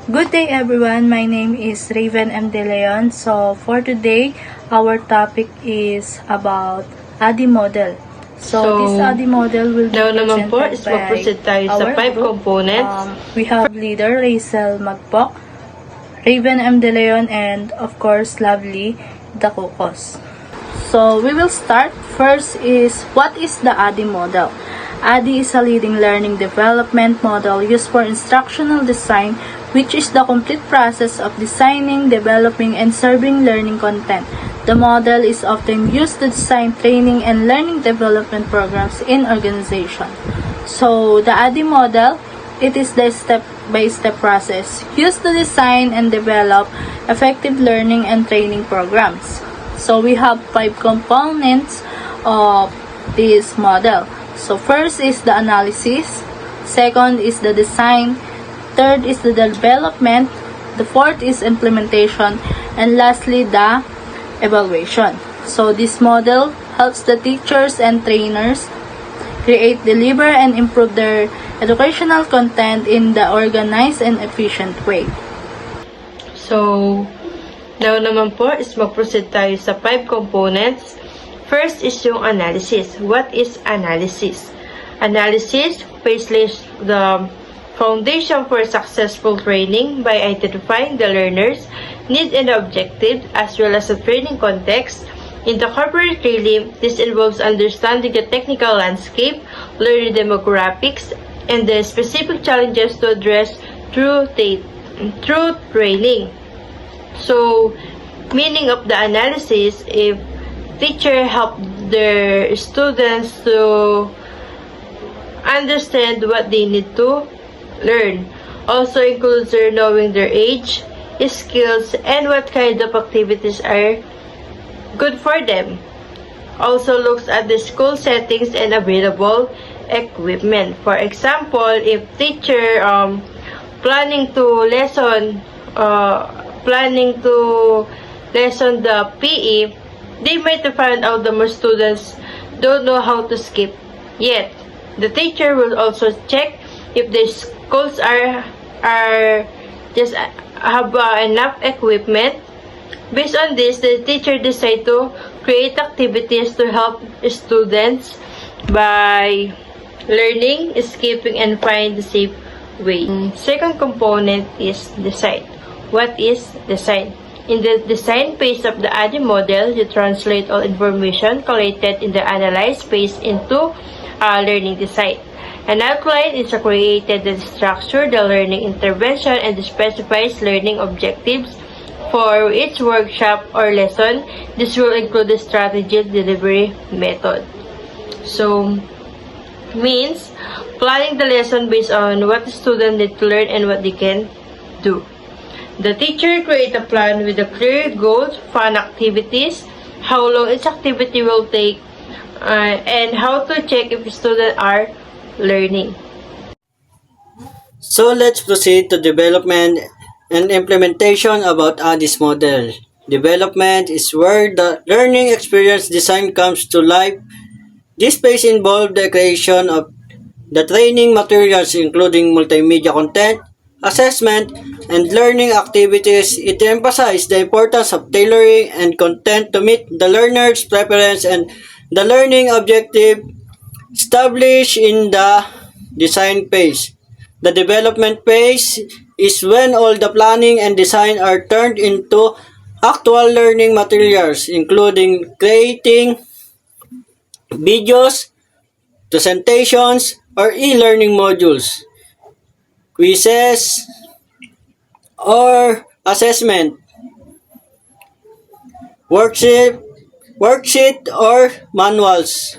Good day everyone, my name is Raven M. De Leon. So for today, our topic is about ADDIE Model. So this ADDIE Model will be naman po is presented mag-proceed tayo by sa our 5 group. components. We have leader Rachel Magpok, Raven M. De Leon, and of course Lovely Dacocos. So we will start. First is, what is the ADDIE Model? ADDIE is a leading learning development model used for instructional design, which is the complete process of designing, developing, and serving learning content. The model is often used to design training and learning development programs in organizations. So the ADDIE model, it is the step-by-step process used to design and develop effective learning and training programs. So we have 5 components of this model. So first is the analysis, second is the design, third is the development, the fourth is implementation, and lastly the evaluation. So this model helps the teachers and trainers create, deliver, and improve their educational content in the organized and efficient way. So, now naman po is mag-proceed tayo sa 5 components. First is yung analysis. What is analysis? Analysis places the foundation for successful training by identifying the learner's needs and objectives as well as the training context. In the corporate realm, this involves understanding the technical landscape, learning demographics, and the specific challenges to address through training. So, meaning of the analysis, if teacher help their students to understand what they need to learn. Also includes their knowing their age, skills, and what kind of activities are good for them. Also looks at the school settings and available equipment. For example, if teacher planning to lesson the PE, they might find out that most students don't know how to skip yet. The teacher will also check if the schools are just have enough equipment. Based on this, the teacher decide to create activities to help students by learning, skipping, and find the safe way. Second component is design. What is design? In the design phase of the ADDIE model, you translate all information collected in the analyze phase into learning design. An outline is created that structures the learning intervention and specifies learning objectives for each workshop or lesson. This will include the strategy delivery method. So, means planning the lesson based on what the student need to learn and what they can do. The teacher create a plan with the clear goals, fun activities, how long each activity will take, and how to check if students are learning. So let's proceed to development and implementation about ADDIE's model. Development is where the learning experience design comes to life. This phase involves the creation of the training materials including multimedia content, assessment, and learning activities. It emphasizes the importance of tailoring and content to meet the learner's preference and the learning objective established in the design phase. The development phase is when all the planning and design are turned into actual learning materials, including creating videos, presentations, or e-learning modules, quizzes, or assessment, worksheet or manuals.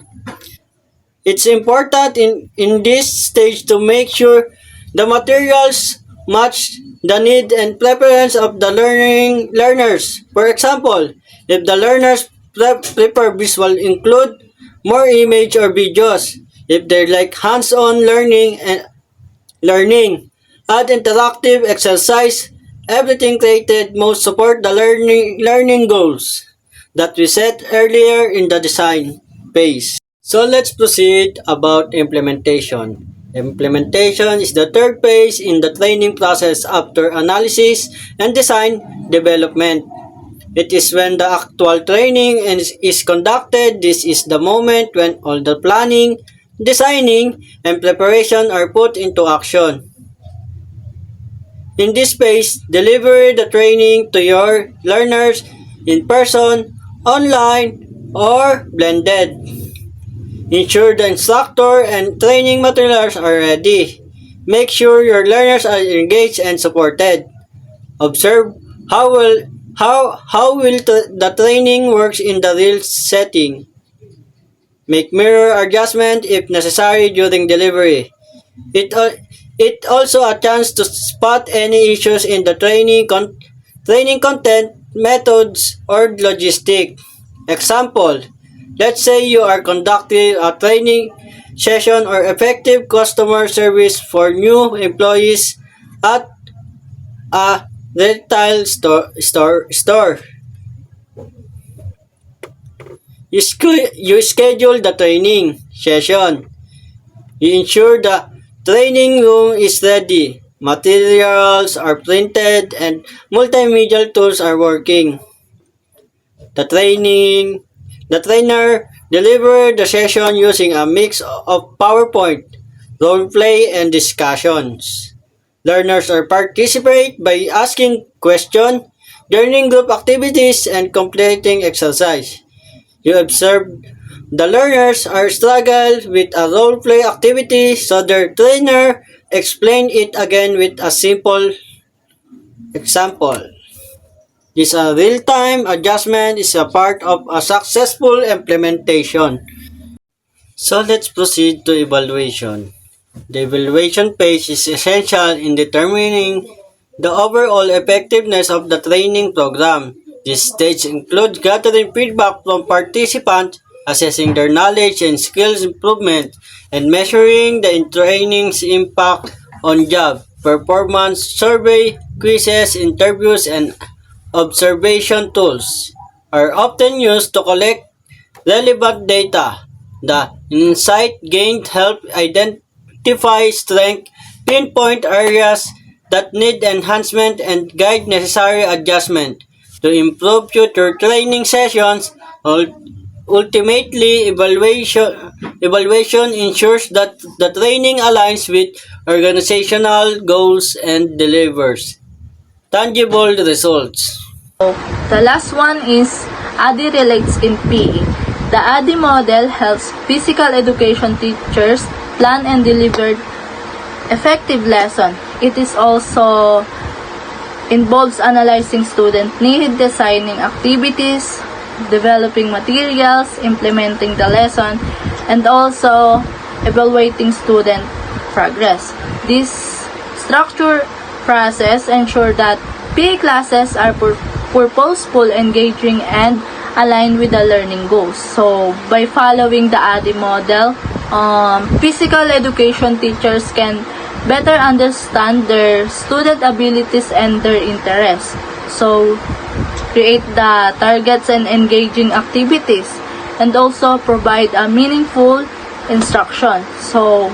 It's important in this stage to make sure the materials match the need and preference of the learners. For example, if the learners prefer visual, include more image or videos. If they like hands-on learning, add interactive exercise. Everything created must support the learning goals that we set earlier in the design phase. So let's proceed about implementation. Implementation is the third phase in the training process after analysis and design development. It is when the actual training is conducted. This is the moment when all the planning, designing, and preparation are put into action. In this phase, deliver the training to your learners in person, online, or blended. Ensure the instructor and training materials are ready. Make sure your learners are engaged and supported. Observe how will the training works in the real setting. Make mirror adjustment if necessary during delivery. It also a chance to spot any issues in the training content, methods, or logistic. Example, let's say you are conducting a training session or effective customer service for new employees at a retail store. You schedule the training session. You ensure the training room is ready. Materials are printed and multimedia tools are working. The trainer delivered the session using a mix of PowerPoint, roleplay, and discussions. Learners are participate by asking questions, joining group activities, and completing exercise. You observe the learners are struggle with a role-play activity, so their trainer explain it again with a simple example. This real-time adjustment is a part of a successful implementation. So let's proceed to evaluation. The evaluation phase is essential in determining the overall effectiveness of the training program. This stage includes gathering feedback from participants, assessing their knowledge and skills improvement, and measuring the training's impact on job performance. Survey, quizzes, interviews, and observation tools are often used to collect relevant data. The insight gained help identify strengths, pinpoint areas that need enhancement, and guide necessary adjustment to improve future training sessions. Ultimately, evaluation ensures that the training aligns with organizational goals and delivers tangible results. The last one is ADDIE relates in PE. The ADDIE model helps physical education teachers plan and deliver effective lesson. It is also involves analyzing student need, designing activities, developing materials, implementing the lesson, and also evaluating student progress. This structure process ensure that PE classes are purposeful, engaging, and aligned with the learning goals. So, by following the ADDIE model, physical education teachers can better understand their student abilities and their interests. So, create the targets and engaging activities, and also provide a meaningful instruction. So,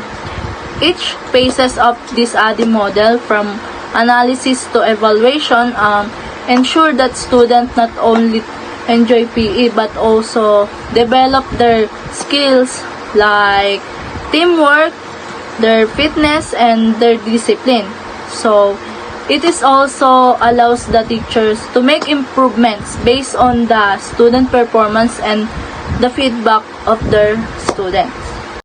each phases of this ADDIE model, from analysis to evaluation, ensure that students not only enjoy PE but also develop their skills like teamwork, their fitness, and their discipline. So, it is also allows the teachers to make improvements based on the student performance and the feedback of their students.